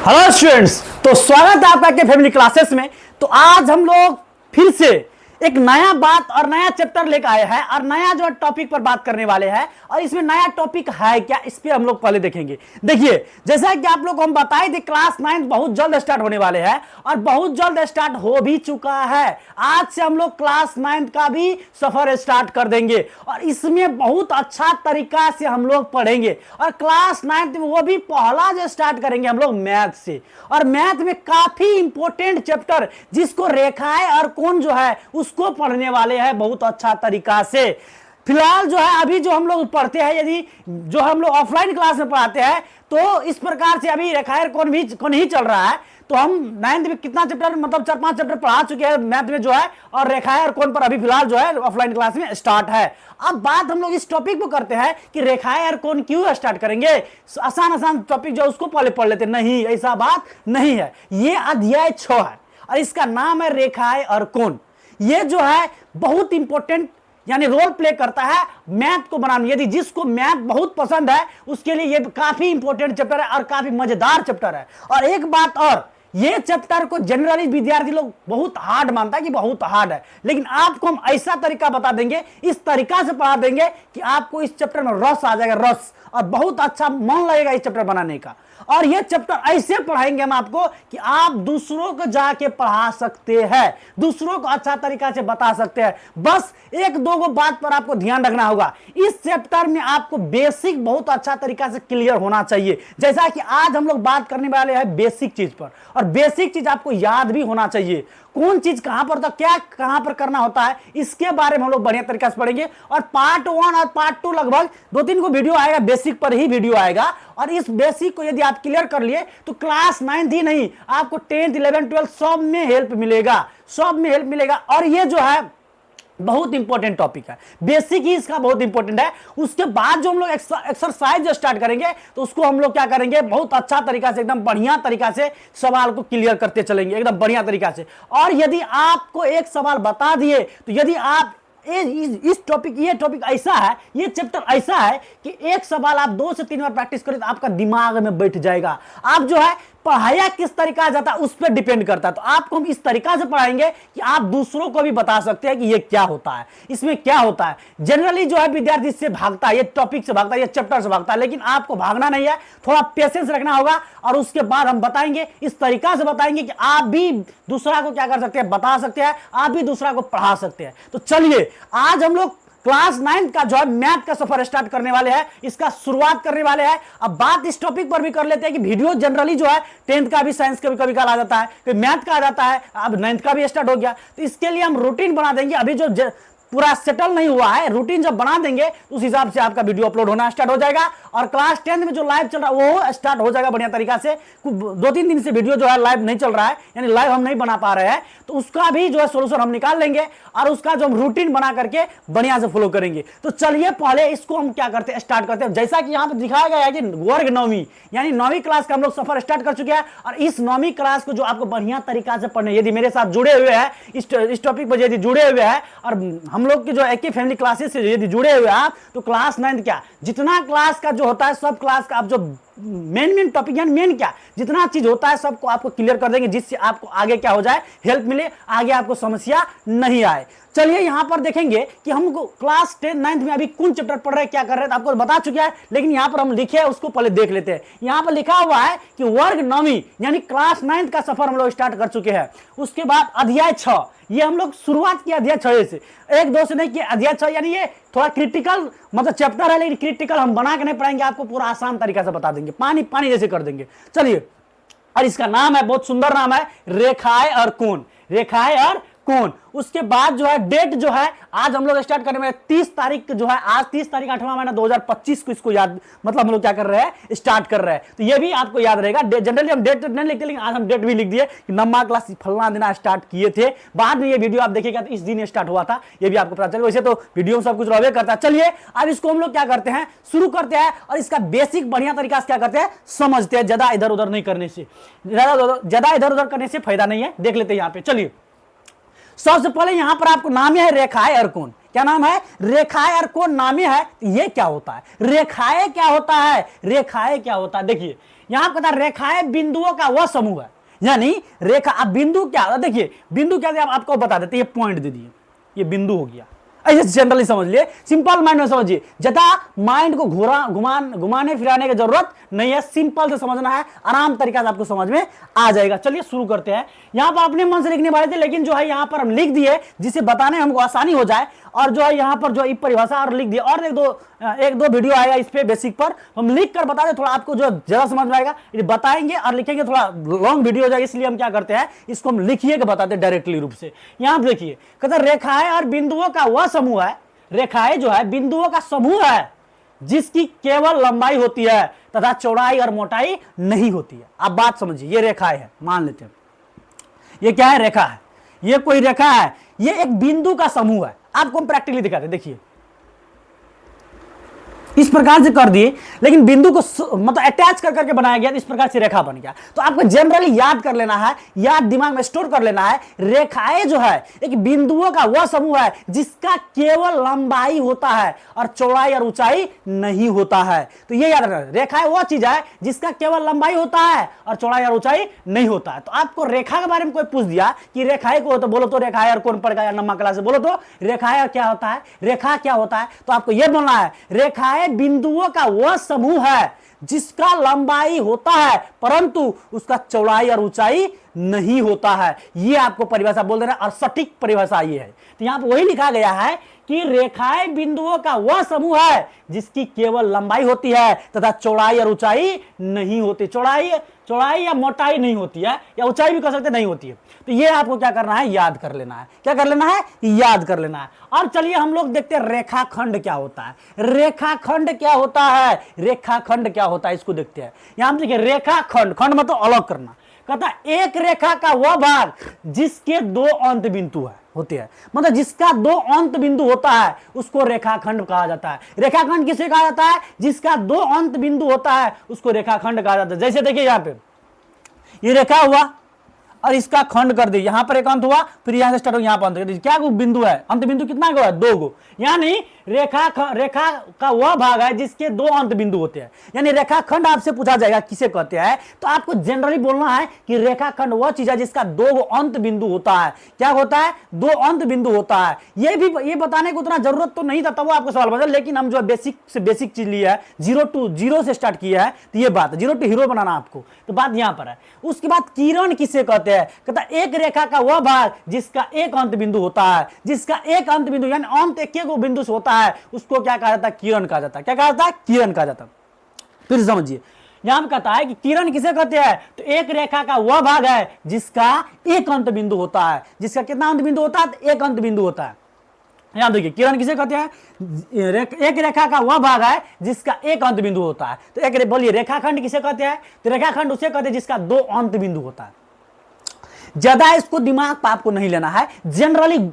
Hello students, तो स्वागत है आपका के फैमिली क्लासेस में। तो आज हम लोग फिर से एक नया बात और नया चैप्टर लेकर आए हैं और नया जो टॉपिक पर बात करने वाले हैं। और इसमें नया टॉपिक है क्या, इस पे हम लोग पहले देखेंगे। देखिए, जैसा कि आप लोग को हम बताए थे, क्लास 9 बहुत जल्द स्टार्ट होने वाले हैं और बहुत जल्द स्टार्ट हो भी चुका है। आज से हम लोग क्लास 9 का भी सफर स्टार्ट कर देंगे और इसमें बहुत अच्छा तरीका से हम लोग पढ़ेंगे। और क्लास 9 में वो भी पहला जो स्टार्ट करेंगे हम लोग मैथ से। और मैथ में काफी इंपॉर्टेंट चैप्टर जिसको रेखाएं और कोण जो है उसको पढ़ने वाले हैं बहुत अच्छा तरीका से। फिलहाल जो है अभी जो हम लोग पढ़ते हैं, यदि जो हम लोग ऑफलाइन क्लास में पढ़ाते हैं तो इस प्रकार से अभी रेखाएं कोण ही चल रहा है। तो हम 9th में कितना चैप्टर, मतलब 4-5 चैप्टर पढ़ा चुके हैं मैथ में जो है, और रेखाएं और कोण पर अभी फिलहाल जो है ऑफलाइन क्लास में स्टार्ट है। अब बात हम लोग इस टॉपिक पर करते हैं कि रेखाएं और कोण क्यों स्टार्ट करेंगे। आसान टॉपिक जो उसको पहले पढ़ लेते, नहीं ऐसा बात नहीं है। ये अध्याय 6 है और इसका नाम है रेखाएं और कोण। ये जो है बहुत इंपॉर्टेंट यानी रोल प्ले करता है मैथ को बनाने। यदि जिसको मैथ बहुत पसंद है उसके लिए ये काफी इंपॉर्टेंट चैप्टर है और काफी मजेदार चैप्टर है। और एक बात और, ये चैप्टर को जनरली विद्यार्थी लोग बहुत हार्ड मानता है कि बहुत हार्ड है, लेकिन आपको हम ऐसा तरीका बता देंगे, इस तरीका से पढ़ा देंगे कि आपको इस चैप्टर में रस आ जाएगा, रस, और बहुत अच्छा मन लगेगा इस चैप्टर बनाने का। और ये चैप्टर ऐसे पढ़ाएंगे हम आपको कि आप दूसरों को जाके पढ़ा सकते हैं, दूसरों को अच्छा तरीका से बता सकते हैं। बस एक दो बात पर आपको ध्यान रखना होगा। इस चैप्टर में आपको बेसिक बहुत अच्छा तरीका से क्लियर होना चाहिए। जैसा कि आज हम लोग बात करने वाले हैं बेसिक चीज पर, और बेसिक चीज आपको याद भी होना चाहिए। कौन चीज कहां पर था, क्या कहां पर करना होता है, इसके बारे में हम लोग बढ़िया तरीके से पढ़ेंगे। और पार्ट 1 और पार्ट 2 लगभग 2-3 को वीडियो आएगा, बेसिक पर ही वीडियो आएगा। और इस बेसिक को यदि आप क्लियर कर लिए तो क्लास 9 ही नहीं, आपको 10th 11th 12th सब में हेल्प मिलेगा, सब में हेल्प मिलेगा। और ये जो है बहुत इंपॉर्टेंट टॉपिक है, बेसिक ही इसका बहुत इंपॉर्टेंट है। उसके बाद जो हम लोग एक्सरसाइज जो स्टार्ट करेंगे तो उसको हम लोग क्या करेंगे, बहुत अच्छा तरीका से, एकदम बढ़िया तरीका से सवाल को क्लियर करते चलेंगे, एकदम बढ़िया तरीका से। और यदि आपको एक सवाल बता दिए तो यदि आप इस टॉपिक, ये टॉपिक ऐसा है, ये चैप्टर ऐसा है कि एक सवाल आप 2 से 3 बार प्रैक्टिस करें तो आपका दिमाग में बैठ जाएगा। आप जो है पढ़ाया किस तरीका जाता है उस पर डिपेंड करता है। तो आपको हम इस तरीका से पढ़ाएंगे कि आप दूसरों को भी बता सकते हैं कि ये क्या होता है, इसमें क्या होता है। जनरली जो है विद्यार्थी इससे भागता है, ये टॉपिक से भागता है, ये चैप्टर से भागता है, लेकिन आपको भागना नहीं है, थोड़ा पेशेंस रखना होगा। और उसके बाद हम बताएंगे, इस तरीका से बताएंगे कि आप भी दूसरा को क्या कर सकते हैं, बता सकते हैं, आप भी दूसरा को पढ़ा सकते हैं। तो चलिए, आज हम लोग क्लास 9 का जो है मैथ का सफर स्टार्ट करने वाले हैं, इसका शुरुआत करने वाले हैं। अब बात इस टॉपिक पर भी कर लेते हैं कि वीडियो जनरली जो है 10th का भी, साइंस का भी कभी कल आ जाता है, फिर मैथ का आ जाता है, अब 9th का भी स्टार्ट हो गया। तो इसके लिए हम रूटीन बना देंगे। अभी जो पूरा सेटल नहीं हुआ है, रूटीन जब बना देंगे तो उस हिसाब से आपका वीडियो अपलोड होना स्टार्ट हो जाएगा। और क्लास 10 में जो लाइव चल रहा है वो स्टार्ट हो जाएगा बढ़िया तरीका से। 2-3 दिन से वीडियो जो है लाइव नहीं चल रहा है, यानी लाइव हम नहीं बना पा रहे हैं, तो उसका भी जो है सोल्यूशन हम निकाल लेंगे और उसका जो हम रूटीन बना करके बढ़िया से फॉलो करेंगे। तो चलिए पहले इसको हम क्या करते हैं, स्टार्ट करते हैं। जैसा कि यहाँ पे दिखाया गया है कि वर्ग 9वीं यानी 9वीं क्लास का हम लोग सफर स्टार्ट कर चुके हैं। और इस 9वीं क्लास को जो आपको बढ़िया तरीका से पढ़ने, यदि मेरे साथ जुड़े हुए हैं, इस टॉपिक पर यदि जुड़े हुए हैं और हम लोग की जो एक फैमिली क्लासेस से यदि जुड़े हुए आप, तो क्लास 9 क्या, जितना क्लास का जो होता है सब क्लास का, आप जो मेन टॉपिक यानी मेन क्या जितना चीज होता है सबको आपको क्लियर कर देंगे, जिससे आपको आगे क्या हो जाए, हेल्प मिले, आगे आपको समस्या नहीं आए। चलिए यहां पर देखेंगे कि हमको क्लास 10 9th में अभी कौन चैप्टर पढ़ रहे हैं, क्या कर रहे हैं, तो आपको बता चुके हैं, लेकिन यहां पर हम लिखे हैं उसको पहले देख लेते हैं। यहां पर लिखा हुआ है कि वर्ग 9वीं यानी क्लास 9th का सफर हम लोग स्टार्ट कर चुके हैं। उसके बाद अध्याय 6, ये हम लोग शुरुआत किया अध्याय 6 से, 1-2 से नहीं किया। अध्याय 6 यानी ये थोड़ा क्रिटिकल मतलब चैप्टर है, लेकिन क्रिटिकल हम बना के नहीं पढ़ाएंगे, आपको पूरा आसान तरीका से बता देंगे, पानी पानी जैसे कर देंगे। चलिए, और इसका नाम है, बहुत सुंदर नाम है, रेखाएं और कोण, रेखाएं और कोण। उसके बाद जो है डेट जो है आज हम लोग स्टार्ट करने में 30 तारीख जो है, आज 30 तारीख 8वां महीना 2025 को इसको याद, मतलब हम लोग क्या कर रहे हैं, स्टार्ट कर रहे हैं। तो ये भी आपको याद रहेगा। जनरली हम डेट नहीं लिखते, लेकिन आज हम डेट भी लिख दिए कि 9वां क्लास फलना दिन स्टार्ट किए थे। बाद में ये वीडियो आप देखिएगा तो इस दिन स्टार्ट हुआ था, ये भी आपको पता चले। वैसे तो वीडियो में सब कुछ रहे करता है। चलिए अब इसको हम लोग क्या करते हैं, शुरू करते हैं और इसका बेसिक बढ़िया तरीका से क्या करते हैं, समझते हैं, ज्यादा इधर उधर नहीं करने से, ज्यादा इधर उधर करने से फायदा नहीं है। देख लेते हैं यहाँ पे। चलिए सबसे पहले यहां पर आपको नाम है रेखाएं और कोण। क्या नाम है, रेखाएं और कोण नामी है। ये क्या होता है, रेखाएं क्या होता है, रेखाएं क्या होता है, देखिए यहां पर रेखाएं बिंदुओं का वह समूह है, यानी रेखा, अब बिंदु क्या, देखिए बिंदु क्या आप आपको बता देते, ये पॉइंट दे दिए, ये बिंदु हो गया, ऐसे जनरली समझ लिए, सिंपल माइंड में समझिए, ज्यादा माइंड को घुमाने फिराने की जरूरत नहीं है, सिंपल से समझना है, आराम तरीका से आपको समझ में आ जाएगा। चलिए शुरू करते हैं। यहां पर अपने मन से लिखने वाले थे, लेकिन जो है यहां पर हम लिख दिए जिसे बताने हमको आसानी हो जाए, और जो है यहां पर जो परिभाषा और लिख दिए, और एक दो वीडियो आएगा इस पे बेसिक पर, हम लिख कर बता दें, थोड़ा आपको जो ज्यादा समझ में आएगा, बताएंगे और लिखेंगे, थोड़ा लॉन्ग वीडियो हो जाएगा, इसलिए हम क्या करते हैं, इसको हम लिखिए के बताते हैं डायरेक्टली रूप से। यहां देखिए, कहते रेखाएं और बिंदुओं का वह समूह है, रेखाएं जो है बिंदुओं का समूह है जिसकी केवल लंबाई होती है तथा चौड़ाई और मोटाई नहीं होती है। आप बात समझिए, ये रेखाएं है, मान लेते हैं ये क्या है, रेखा है, ये कोई रेखा है, ये एक बिंदु का समूह है। आपको हम प्रैक्टिकली दिखाते हैं, देखिए इस प्रकार से कर दिए, लेकिन बिंदु को मतलब अटैच कर करके बनाया गया, इस प्रकार से रेखा बन गया। तो आपको जनरली याद कर लेना है, याद दिमाग में स्टोर कर लेना है, रेखाएं जो है एक बिंदुओं का वह समूह है जिसका केवल लंबाई होता है और चौड़ाई और ऊंचाई नहीं होता है। तो ये याद रखना, रेखाएं वह चीज है जिसका केवल लंबाई होता है और चौड़ाई और ऊंचाई नहीं होता है। तो आपको रेखा के बारे में कोई पूछ दिया कि रेखाएं को, तो बोलो तो रेखाएं और कौन पड़ेगा, या नम्मा क्लास से बोलो तो रेखाएं क्या होता है, रेखा क्या होता है, तो आपको यह बोलना है रेखाएं बिंदुओं का वह समूह है जिसका लंबाई होता है परंतु उसका चौड़ाई और ऊंचाई नहीं होता है। यह आपको परिभाषा बोल देना, और सटीक परिभाषा ये है। तो यहां पर वही लिखा गया है कि रेखाएं बिंदुओं का वह समूह है जिसकी केवल लंबाई होती है तथा चौड़ाई और ऊंचाई नहीं होती, चौड़ाई या मोटाई नहीं होती है, या ऊंचाई भी कह सकते नहीं होती है। तो ये आपको क्या करना है, याद कर लेना है। क्या कर लेना है, याद कर लेना है। और चलिए हम लोग देखते हैं रेखाखंड क्या होता है, रेखाखंड क्या होता है, रेखाखंड क्या होता है, इसको देखते हैं। यहां देखिए रेखाखंड, खंड मतलब अलग करना, कहता एक रेखा का वह भाग जिसके दो अंत बिंदु है होते हैं, मतलब जिसका दो अंत बिंदु होता है उसको रेखाखंड कहा जाता है। रेखाखंड किसे कहा जाता है, जिसका दो अंत बिंदु होता है उसको रेखाखंड कहा जाता है। जैसे देखिए यहां पे ये रेखा हुआ और इसका खंड कर दी, यहां पर एक अंत हुआ, फिर यहां से स्टार्ट हो, यहां पर अंत कर दी। क्या बिंदु है, अंत बिंदु कितना गो है, दो गो, यानी रेखा का वह भाग है जिसके दो अंत बिंदु होते हैं। यानी रेखाखंड आपसे पूछा जाएगा किसे कहते हैं, तो आपको जनरली बोलना है कि रेखाखंड वह चीज है जिसका दो अंत बिंदु होता है। क्या होता है, दो अंत बिंदु होता है। ये बताने को उतना जरूरत तो नहीं था, तब वो आपको सवाल बता, लेकिन हम जो बेसिक से बेसिक चीज लिया है, जीरो से स्टार्ट किया है, तो ये बात जीरो टू हीरो बनाना आपको, तो बात यहां पर है। उसके बाद किरण किसे कहते हैं, कहता एक रेखा का वह भाग जिसका एक अंत बिंदु होता है, जिसका एक अंत बिंदु यानी अंत एक बिंदु से होता है, उसको क्या कहा जाता है, किरण कहा जाता है। क्या कहा जाता है, किरण कहा जाता है। फिर समझिए यहां कहता है कि किरण किसे कहते हैं, तो एक रेखा का वह भाग है जिसका एक अंत बिंदु होता है, जिसका कितना अंत बिंदु होता है, एक अंत बिंदु होता है। यहां देखिए किरण किसे कहते हैं, एक रेखा का वह भाग है जिसका एक अंत बिंदु होता है। तो एक बोलिए रेखाखंड किसे कहते हैं, तो रेखाखंड उसे कहते हैं जिसका दो अंत बिंदु होता है। ज्यादा इसको दिमाग पर आपको नहीं लेना है, जनरली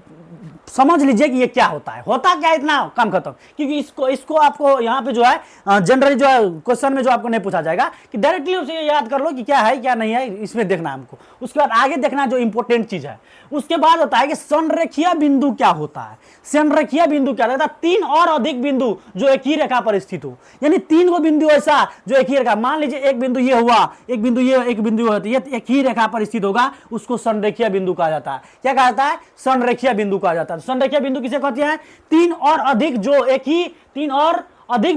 समझ लीजिए कि ये क्या होता है, होता क्या है, इतना काम खत्म। क्योंकि इसको आपको यहाँ पे जो है जनरली जो है क्वेश्चन में जो आपको नहीं पूछा जाएगा, कि डायरेक्टली उसे याद कर लो कि क्या है क्या नहीं है, इसमें देखना है हमको। उसके बाद आगे देखना जो इंपॉर्टेंट चीज है, उसके बाद होता है कि संरेखीय बिंदु क्या होता है। संरेखीय बिंदु क्या होता है, तीन और अधिक बिंदु जो एक ही रेखा पर स्थित हो, यानी तीन गो बिंदु ऐसा जो एक ही रेखा, मान लीजिए एक बिंदु ये हुआ, एक बिंदु ये, एक बिंदु होती है, एक ही रेखा पर स्थित होगा, उसको संरेखीय बिंदु कहा जाता है। क्या कहा जाता है, संरेखीय बिंदु कहा जाता है। संरेखीय बिंदु किसे कहते हैं, तीन और अधिक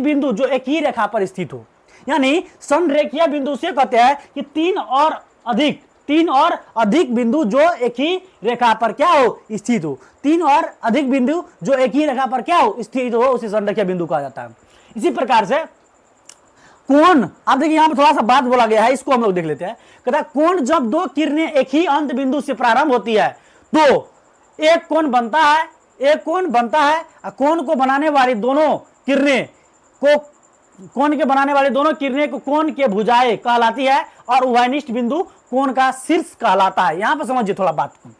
बिंदु जो एक ही रेखा पर स्थित हो, यानी संरेखीय बिंदु से कहते हैं कि तीन और अधिक बिंदु जो एक ही रेखा पर क्या हो, स्थित हो। तीन और अधिक बिंदु जो एक ही रेखा पर क्या हो, स्थित हो, उसे संरेखीय बिंदु कहा जाता है। इसी प्रकार से कोण, आप देखिए यहां पर थोड़ा सा बात बोला गया है, इसको हम लोग देख लेते हैं। कहता है कोण जब दो किरणें एक ही अंत बिंदु से प्रारंभ होती है तो एक कोण बनता है, एक कोण बनता है। कोण को बनाने वाली दोनों किरणें को कोण के भुजाएं कहलाती है, और उभयनिष्ठ बिंदु कोण का शीर्ष कहलाता है। यहां पर समझिए थोड़ा बात को,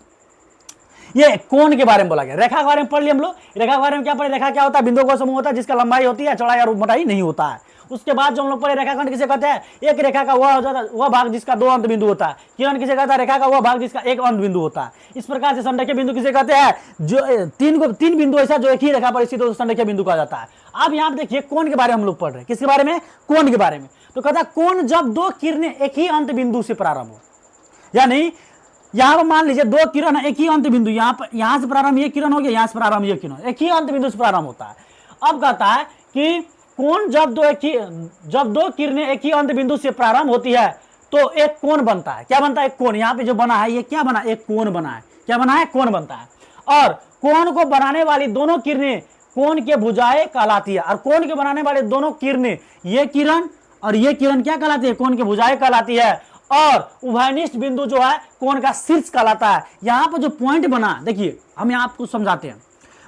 ये कोण के बारे में बोला गया। रेखा के बारे में पढ़ लिया हम लोग, रेखा के बारे में क्या पढ़े, रेखा क्या होता है, बिंदुओं का समूह होता है जिसका लंबाई होती है, चौड़ाई और मोटाई नहीं होता है। उसके बाद जो हम लोग पढ़े रेखाखंड किसे कहते हैं, एक रेखा का वह भाग जिसका दो अंत बिंदु होता है। किरण किसे कहता है, रेखा का वह भाग जिसका एक अंत बिंदु होता है। इस प्रकार से संरेखीय बिंदु किसे कहते हैं, जो तीन बिंदु ऐसा जो एक ही रेखा पर स्थित हो, संरेखीय बिंदु कहा जाता है। अब यहां पे देखिए कोण के बारे में हम लोग पढ़ रहे हैं, किसके बारे में, कोण के बारे में। तो कहता है कोण जब दो किरणें एक ही अंत बिंदु से प्रारंभ हो, यानी यहां पर मान लीजिए दो किरण एक ही अंत बिंदु, यहां से प्रारंभ ये किरण हो गया, यहां से प्रारंभ ये किरण, एक ही अंत बिंदु से प्रारंभ होता है। अब कहता है कि कोण जब दो किरणें एक ही अंत बिंदु से प्रारंभ होती है तो एक कोण बनता है। क्या बनता है, एक कोण। यहाँ पे जो बना है ये क्या बना, एक कोण बना है। क्या बना है, कोण बनता है। और कोण को बनाने वाली दोनों किरणें कोण के भुजाएं कहलाती है, और कोण के बनाने वाले दोनों किरणें, ये किरण और ये किरण क्या कहलाती है, कोण के भुजाएं कहलाती है। और उभयनिष्ठ बिंदु जो है कोण का शीर्ष कहलाता है। यहां पर जो पॉइंट बना, देखिए हम यहाँ आपको समझाते हैं।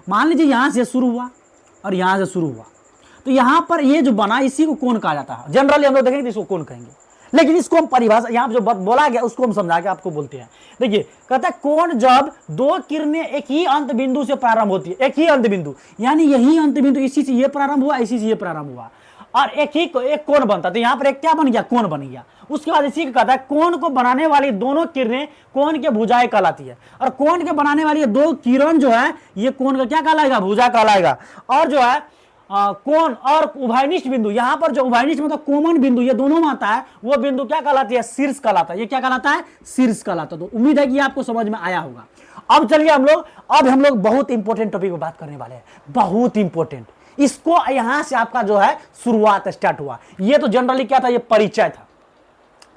मान लीजिए यहां से शुरू हुआ और यहां से शुरू हुआ, तो यहां पर ये जो बना इसी को कोण कहा जाता है। जनरली हम लोग देखेंगे तो इसको कोण कहेंगे, लेकिन इसको हम परिभाषा यहां जो बोला गया उसको हम समझा के आपको बोलते हैं। देखिए कहता है कोण जब दो किरणें एक ही अंत बिंदु से प्रारंभ होती है, एक ही अंत बिंदु, यानी यही अंत बिंदु, इसी से ये प्रारंभ हुआ, इसी से ये प्रारंभ हुआ और एक कोण बनता। तो यहां पर एक क्या बन गया, कोण बन गया। उसके बाद इसी को कहता है कोण को बनाने वाली दोनों किरणें कोण के भुजाएं कहलाती है, और कोण के बनाने वाली दो किरण जो है ये कोण का क्या कहलाएगा, भुजा कहलाएगा। और जो है कोण और उभयनिष्ठ बिंदु, यहां पर जो उभयनिष्ठ मतलब कॉमन बिंदु ये दोनों में आता है, वो बिंदु क्या कहलाती है, शीर्ष कहलाता है। ये क्या कहलाता है, शीर्ष कहलाता है। तो उम्मीद है कि आपको समझ में आया होगा। अब चलिए हम लोग बहुत इंपॉर्टेंट टॉपिक पर बात करने वाले हैं, बहुत इंपॉर्टेंट। इसको यहां से आपका जो है शुरुआत स्टार्ट हुआ। ये तो जनरली क्या था, ये परिचय था,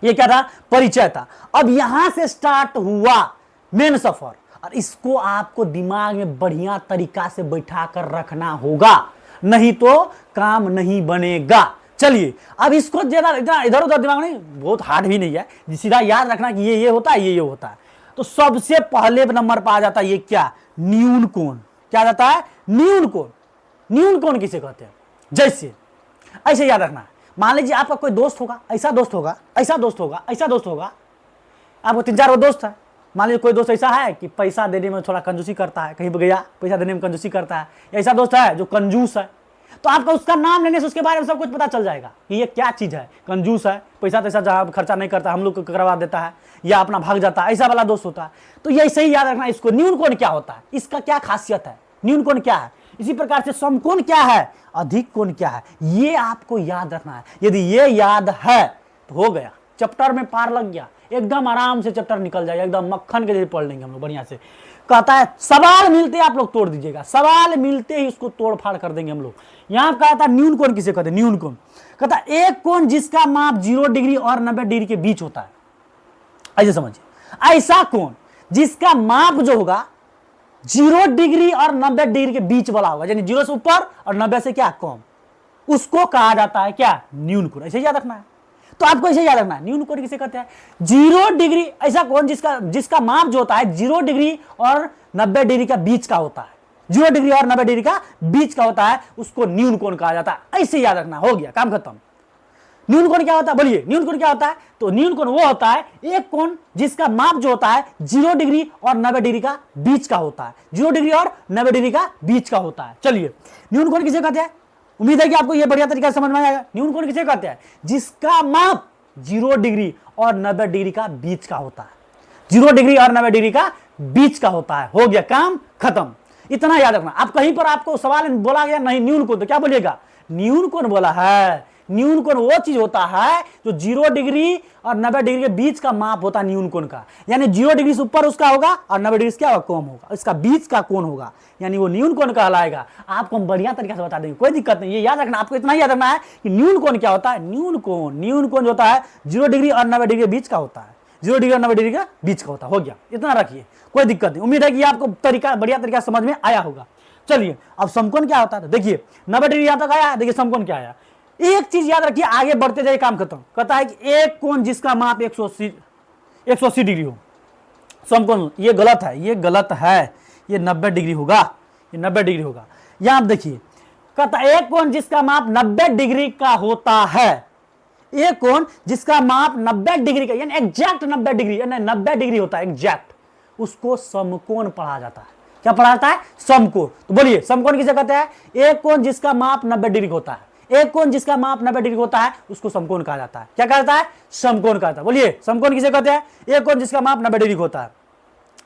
ये क्या था, परिचय था। अब यहां से स्टार्ट हुआ मेन सफर, और इसको आपको दिमाग में बढ़िया तरीका से बैठा कर रखना होगा, नहीं तो काम नहीं बनेगा। चलिए अब इसको ज्यादा इधर उधर दिमाग नहीं, बहुत हार्ड भी नहीं है, सीधा याद रखना कि ये होता है, ये होता है। तो सबसे पहले नंबर पर आ जाता है ये क्या, न्यून कोण। क्या जाता है, न्यून कोण। न्यून कोण किसे कहते हैं, जैसे ऐसे याद रखना है। मान लीजिए आपका कोई दोस्त होगा, ऐसा दोस्त होगा, ऐसा दोस्त होगा, ऐसा दोस्त होगा, आपको 3-4 वो दोस्त है। मान लीजिए कोई दोस्त ऐसा है कि पैसा देने में थोड़ा कंजूसी करता है, कहीं पर गया पैसा देने में कंजूसी करता है, ऐसा दोस्त है जो कंजूस है। तो आपका उसका नाम लेने से उसके बारे में सब कुछ पता चल जाएगा कि ये क्या चीज है, कंजूस है, पैसा तैसा जहाँ खर्चा नहीं करता, हम लोग को करवा देता है, या अपना भाग जाता है, ऐसा वाला दोस्त होता है। तो ये सही याद रखना इसको। न्यून कोण क्या होता है, इसका क्या खासियत है, न्यून कोण क्या है। इसी प्रकार से समकोण क्या है, अधिक कोण क्या है, ये आपको याद रखना है। यदि ये याद है तो हो गया, चैप्टर में पार लग गया, एकदम आराम से चैप्टर निकल जाएगा, एकदम मक्खन के जैसे पढ़ लेंगे हम लोग बढ़िया से। कहता है सवाल मिलते आप लोग तोड़ दीजिएगा, सवाल मिलते ही उसको तोड़ फाड़ कर देंगे हम लोग। यहां कहता न्यून कोण किसे कहते हैं, न्यून कोण कहता एक कोण जिसका माप 0 डिग्री और 90 डिग्री के बीच होता है। ऐसे समझिए, ऐसा कोण जिसका माप जो होगा 0 डिग्री और 90 डिग्री के बीच वाला होगा, यानी 0 से ऊपर और 90 से क्या कम, उसको कहा जाता है क्या, न्यून कोण। ऐसे याद रखना है। तो आपको ऐसे याद रखना है, न्यून कोण किसे कहते हैं, 0 डिग्री, ऐसा कोण जिसका माप जो होता है 0 डिग्री और 90 डिग्री का बीच का होता है, 0 डिग्री और 90 डिग्री का बीच का होता है, उसको न्यून कोण कहा जाता है। ऐसे याद रखना, हो गया काम खत्म। न्यून कोण क्या होता है, बोलिए न्यून कोण क्या होता है। तो न्यून कोण वो होता है एक कोण जिसका माप जो होता है 0 डिग्री और 90 डिग्री का बीच का होता है, 0 डिग्री और 90 डिग्री का बीच का होता है। चलिए न्यून कोण किसे कहते हैं, उम्मीद है कि आपको यह बढ़िया तरीका से समझ में आएगा। न्यून कोण किसे कहते हैं, जिसका माप 0 डिग्री और 90 डिग्री का बीच का होता है, 0 डिग्री और 90 डिग्री का बीच का होता है। हो गया काम खत्म, इतना याद रखना। आप कहीं पर आपको सवाल बोला गया नहीं न्यून कोण, तो क्या बोलिएगा, न्यून कोण बोला है। न्यून कोण वो चीज होता है जो 0 डिग्री और 90 डिग्री के बीच का माप होता है न्यून कोण का, यानी 0 डिग्री से ऊपर उसका होगा और 90 डिग्री से क्या होगा, कम होगा, इसका बीच का कोण होगा, यानी वो न्यून कोण कहलाएगा। आपको हम बढ़िया तरीके से बता देंगे, कोई दिक्कत नहीं। ये याद रखना, आपको इतना याद रखना है कि न्यून कोण क्या होता है। न्यून कोण होता है 0 डिग्री और 90 डिग्री के बीच का होता है, 0 डिग्री और 90 डिग्री का बीच का होता है। हो गया, इतना रखिए, कोई दिक्कत नहीं। उम्मीद है कि आपको तरीका बढ़िया तरीका समझ में आया होगा। चलिए अब समकोण क्या होता है, देखिए 90 डिग्री यहां तक आया, देखिए समकोण क्या आया। एक चीज याद रखिए, आगे बढ़ते जाइए, काम खत्म। कहता है कि एक कोण जिसका माप 180 डिग्री हो, समकोण, ये गलत है, ये गलत है, ये 90 डिग्री होगा, ये 90 डिग्री होगा। यहां आप देखिए, कहता है एक कोण जिसका माप 90 डिग्री का होता है, एक कोण जिसका माप 90 डिग्री का, यानी एग्जैक्ट 90 डिग्री, यानी 90 डिग्री होता है एग्जैक्ट, उसको समकोण पढ़ा जाता है। क्या पढ़ा जाता है, समकोण। तो बोलिए समकोण किसे कहते हैं, एक कोण जिसका माप 90 डिग्री होता है, एक कोण जिसका माप 90 डिग्री होता है उसको समकोण कहा जाता है। क्या कहता है, समकोण कहता है। बोलिए समकोण किसे कहते हैं, एक कोण जिसका माप 90 डिग्री होता है।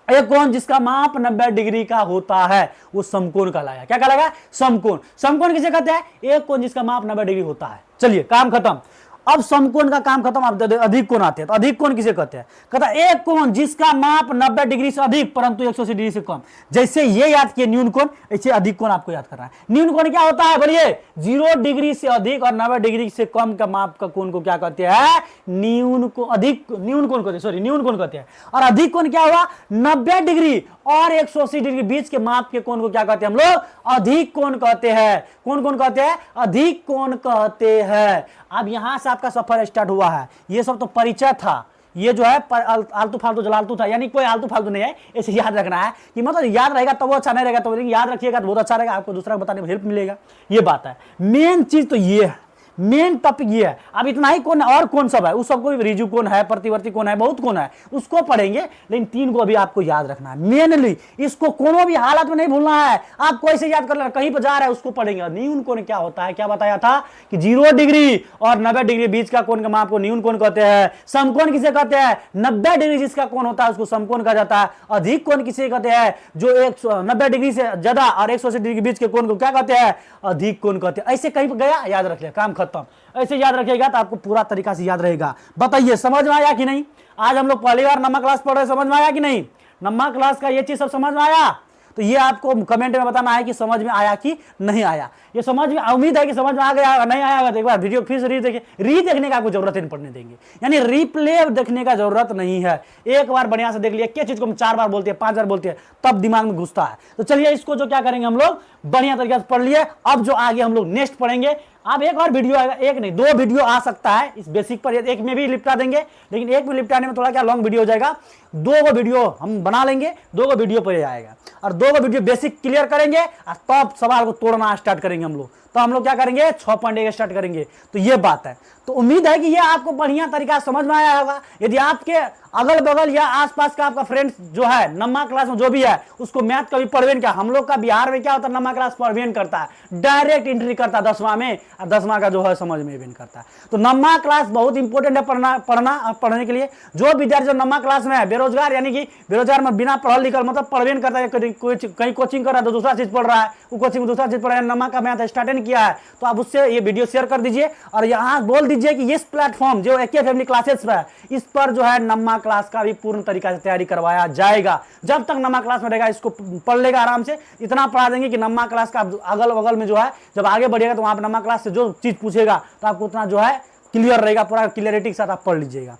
एक कोण जिसका माप 90 डिग्री का होता है वो समकोण कहलाएगा। क्या कहलाएगा? समकोण। समकोण किसे कहते हैं? एक कोण जिसका माप 90 डिग्री होता है। चलिए काम खत्म। अब समकोण का काम खत्म। अब अधिक कोण आते हैं। तो अधिक कोण किसे कहते हैं? कहता है एक कोण जिसका माप 90 डिग्री से अधिक परंतु 180 डिग्री से कम। जैसे ये याद किए न्यून कोण, ऐसे अधिक कोण आपको याद करना है। न्यून कोण क्या होता है बोलिए? 0 डिग्री से अधिक और 90 डिग्री से कम का माप का कोण को क्या कहते हैं? न्यून को अधिक न्यून कोण कहते हैं, सॉरी न्यून कोण कहते हैं। और अधिक कोण क्या हुआ? 90 डिग्री और 180 डिग्री बीच के माप के कोण को क्या कहते हैं हम लोग? अधिक कोण कहते हैं। कौन कौन कहते हैं? अधिक कोण कहते हैं। अब यहां से आपका सफर स्टार्ट हुआ है। ये सब तो परिचय था, ये जो है आलतू फालतू जलालतू था, यानी कोई आलतू फालतू नहीं है। इसे याद रखना है कि मतलब याद रहेगा तो वो अच्छा, नहीं रहेगा तो याद रखिएगा तो बहुत अच्छा रहेगा, आपको दूसरा को बताने में हेल्प मिलेगा। ये बात है। मेन चीज तो ये है, मेन टॉपिक ये है। अब इतना ही कोण और कौन सब है, उस सबको रिजु कोण है, प्रतिवर्ती कोण है, बहुत कोण है, उसको पढ़ेंगे। लेकिन 3 को अभी आपको याद रखना है मेनली। इसको कोनो भी हालत में नहीं भूलना है। आपको ऐसे याद कर लेना, कहीं पर जा रहा है उसको पढ़ेंगे। न्यून कोण क्या होता है? क्या बताया था कि 0 डिग्री और 90 डिग्री बीच का कोण का माप को न्यून कोण कहते हैं। समकोण किसे कहते हैं? 90 डिग्री जिसका कोण होता है उसको समकोण कहा जाता है। अधिक कोण किसे कहते हैं? जो 90 डिग्री से ज्यादा और 180 डिग्री के बीच के कोण को क्या कहते हैं? अधिक कोण कहते हैं। ऐसे कहीं पर गया, याद रख लिया, काम खत्म। ऐसे याद रखिएगा तो आपको पूरा तरीका से याद रहेगा। बताइए समझ में आया कि नहीं? आज हम लोग पहली बार नम्मा क्लास पढ़ रहे, समझ में आया कि नहीं? नम्मा क्लास का ये चीज सब समझ में आया? तो ये आपको कमेंट में बताना है कि समझ में आया कि नहीं आया। ये समझ में, उम्मीद है कि समझ में आ गया। नहीं आया तो एक बार वीडियो फिर से री देखने का आपको जरूरत नहीं पड़ने देंगे, यानी रिप्ले देखने का जरूरत नहीं है। एक बार बढ़िया से देख लिया, क्या चीज को हम 4 बार बोलते हैं, 5 बार बोलते हैं, तब दिमाग में घुसता है। तो चलिए इसको जो क्या करेंगे हम लोग बढ़िया तरीके से पढ़ लिए। अब जो आगे हम लोग नेक्स्ट पढ़ेंगे, अब एक और वीडियो आएगा, एक नहीं 2 वीडियो आ सकता है इस बेसिक पर। एक में भी लिपटा देंगे, लेकिन एक में लिपटाने में थोड़ा क्या लॉन्ग वीडियो हो जाएगा। 2 को वीडियो हम बना लेंगे, 2 को वीडियो पर आएगा और 2 को वीडियो बेसिक क्लियर करेंगे और तब सवाल को तोड़ना स्टार्ट करेंगे हम लोग। तो हम लोग क्या करेंगे? 6.1 स्टार्ट करेंगे। तो ये बात है। तो उम्मीद है कि ये आपको बढ़िया तरीका समझ में आया होगा। यदि आपके अगल बगल या आसपास का आपका फ्रेंड्स जो है नम्मा क्लास में जो भी है उसको मैथ कभी पढ़वेन क्या, हम लोग का बिहार में क्या होता है, नम्मा क्लास पढ़वेन करता है, डायरेक्ट एंट्री करता है 10वां में और 10वां का जो है समझ में भी करता है। तो नम्मा क्लास बहुत इंपॉर्टेंट है पढ़ने के लिए। जो विद्यार्थी जो नम्मा क्लास में है, बेरोजगार यानी कि बेरोजगार में बिना पढ़ल लिखल मतलब पढ़वेन करता है, कहीं कोचिंग कर रहा है तो दूसरा चीज पढ़ रहा है, वो कोचिंग में दूसरा चीज पढ़ रहा है, नम्मा का मैथ स्टार्ट नहीं किया है, तो आप उससे ये वीडियो शेयर कर दीजिए और यहाँ बोल दीजिए कि इस प्लेटफॉर्म जो एके फैमिली क्लासेस पर है, इस पर जो है नम्मा क्लास का भी पूर्ण तरीका से तैयारी करवाया जाएगा। जब तक नम्मा क्लास में रहेगा इसको पढ़ लेगा आराम से। इतना पढ़ा देंगे कि नम्मा क्लास का अगल बगल में जो है जब आगे बढ़ेगा तो वहां पर नम्मा क्लास से जो चीज पूछेगा तो आपको उतना जो है क्लियर रहेगा, पूरा क्लियरिटी के साथ आप पढ़ लीजिएगा।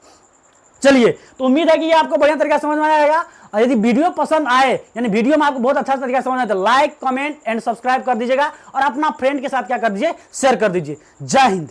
चलिए, तो उम्मीद है कि ये आपको बढ़िया तरीका समझ में आएगा। और यदि वीडियो पसंद आए, यानी वीडियो में आपको बहुत अच्छा तरीका समझ आए, तो लाइक, कमेंट एंड सब्सक्राइब कर दीजिएगा और अपना फ्रेंड के साथ क्या कर दीजिए? शेयर कर दीजिए। जय हिंद।